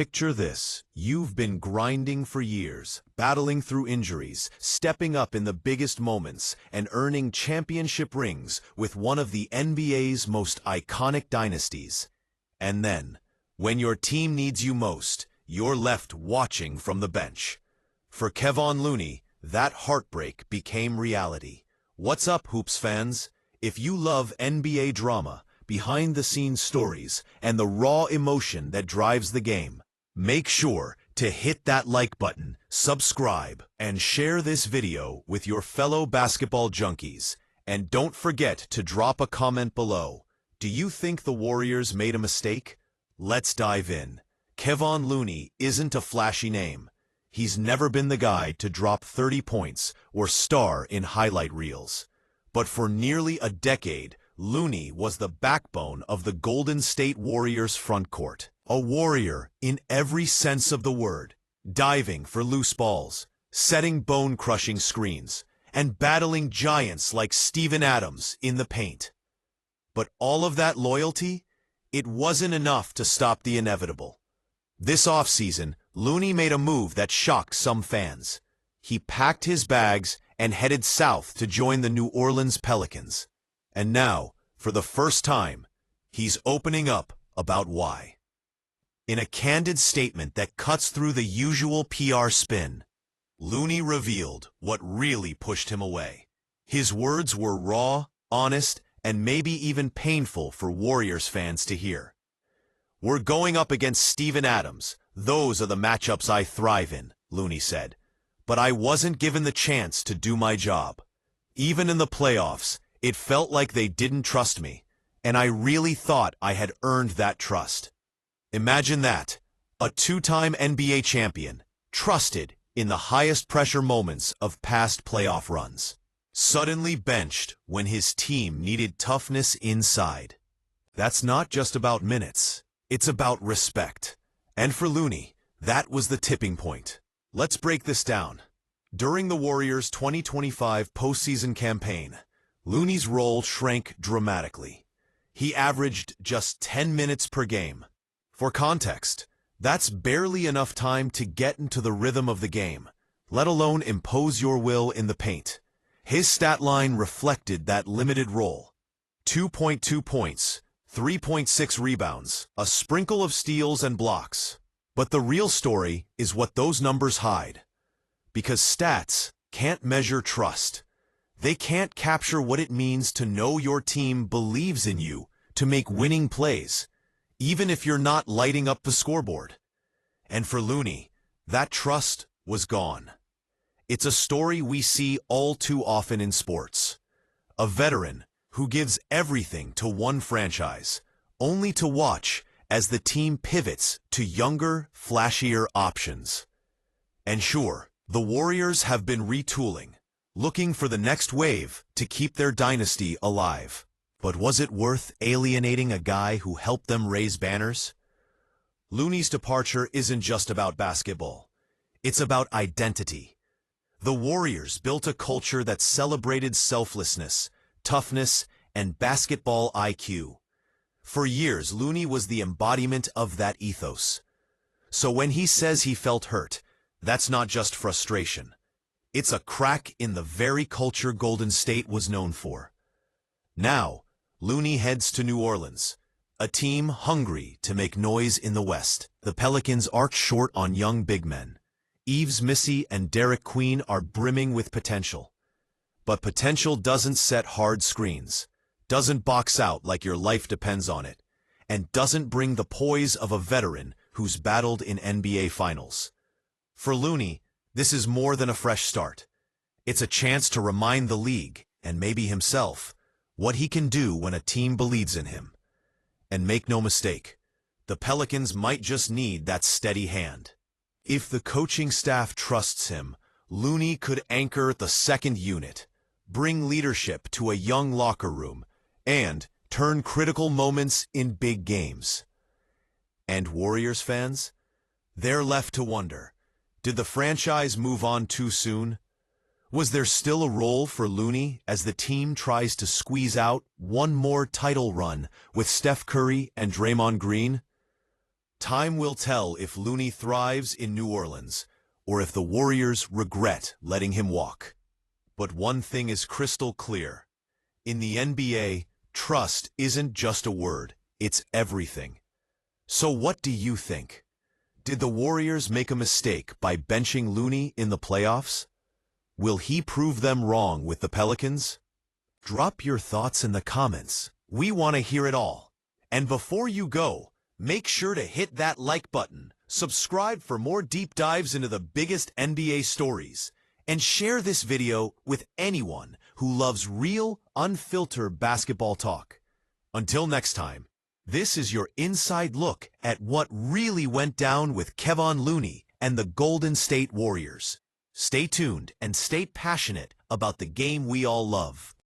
Picture this. You've been grinding for years, battling through injuries, stepping up in the biggest moments, and earning championship rings with one of the NBA's most iconic dynasties. And then, when your team needs you most, you're left watching from the bench. For Kevon Looney, that heartbreak became reality. What's up, Hoops fans? If you love NBA drama, behind-the-scenes stories, and the raw emotion that drives the game, make sure to hit that like button, subscribe, and share this video with your fellow basketball junkies. And don't forget to drop a comment below. Do you think the Warriors made a mistake? Let's dive in. Kevon Looney isn't a flashy name. He's never been the guy to drop 30 points or star in highlight reels. But for nearly a decade, Looney was the backbone of the Golden State Warriors front court. A warrior in every sense of the word, diving for loose balls, setting bone-crushing screens, and battling giants like Steven Adams in the paint. But all of that loyalty, it wasn't enough to stop the inevitable. This offseason, Looney made a move that shocked some fans. He packed his bags and headed south to join the New Orleans Pelicans. And now, for the first time, he's opening up about why. In a candid statement that cuts through the usual PR spin, Looney revealed what really pushed him away. His words were raw, honest, and maybe even painful for Warriors fans to hear. "We're going up against Steven Adams. Those are the matchups I thrive in," Looney said. "But I wasn't given the chance to do my job. Even in the playoffs, it felt like they didn't trust me, and I really thought I had earned that trust." Imagine that, a two-time NBA champion, trusted in the highest pressure moments of past playoff runs, suddenly benched when his team needed toughness inside. That's not just about minutes, it's about respect. And for Looney, that was the tipping point. Let's break this down. During the Warriors' 2025 postseason campaign, Looney's role shrank dramatically. He averaged just 10 minutes per game. For context, that's barely enough time to get into the rhythm of the game, let alone impose your will in the paint. His stat line reflected that limited role. 2.2 points, 3.6 rebounds, a sprinkle of steals and blocks. But the real story is what those numbers hide. Because stats can't measure trust. They can't capture what it means to know your team believes in you to make winning plays, even if you're not lighting up the scoreboard. And for Looney, that trust was gone. It's a story we see all too often in sports. A veteran who gives everything to one franchise, only to watch as the team pivots to younger, flashier options. And sure, the Warriors have been retooling, looking for the next wave to keep their dynasty alive. But was it worth alienating a guy who helped them raise banners? Looney's departure isn't just about basketball. It's about identity. The Warriors built a culture that celebrated selflessness, toughness, and basketball IQ. For years, Looney was the embodiment of that ethos. So when he says he felt hurt, that's not just frustration. It's a crack in the very culture Golden State was known for. Now, Looney heads to New Orleans, a team hungry to make noise in the West. The Pelicans aren't short on young big men. Yves Missi and Derek Queen are brimming with potential. But potential doesn't set hard screens, doesn't box out like your life depends on it, and doesn't bring the poise of a veteran who's battled in NBA Finals. For Looney, this is more than a fresh start. It's a chance to remind the league, and maybe himself, what he can do when a team believes in him. And make no mistake, the Pelicans might just need that steady hand. If the coaching staff trusts him, Looney could anchor the second unit, bring leadership to a young locker room, and turn critical moments in big games. And Warriors fans? They're left to wonder, did the franchise move on too soon? Was there still a role for Looney as the team tries to squeeze out one more title run with Steph Curry and Draymond Green? Time will tell if Looney thrives in New Orleans, or if the Warriors regret letting him walk. But one thing is crystal clear. In the NBA, trust isn't just a word, it's everything. So what do you think? Did the Warriors make a mistake by benching Looney in the playoffs? Will he prove them wrong with the Pelicans? Drop your thoughts in the comments. We want to hear it all. And before you go, make sure to hit that like button, subscribe for more deep dives into the biggest NBA stories, and share this video with anyone who loves real, unfiltered basketball talk. Until next time, this is your inside look at what really went down with Kevon Looney and the Golden State Warriors. Stay tuned and stay passionate about the game we all love.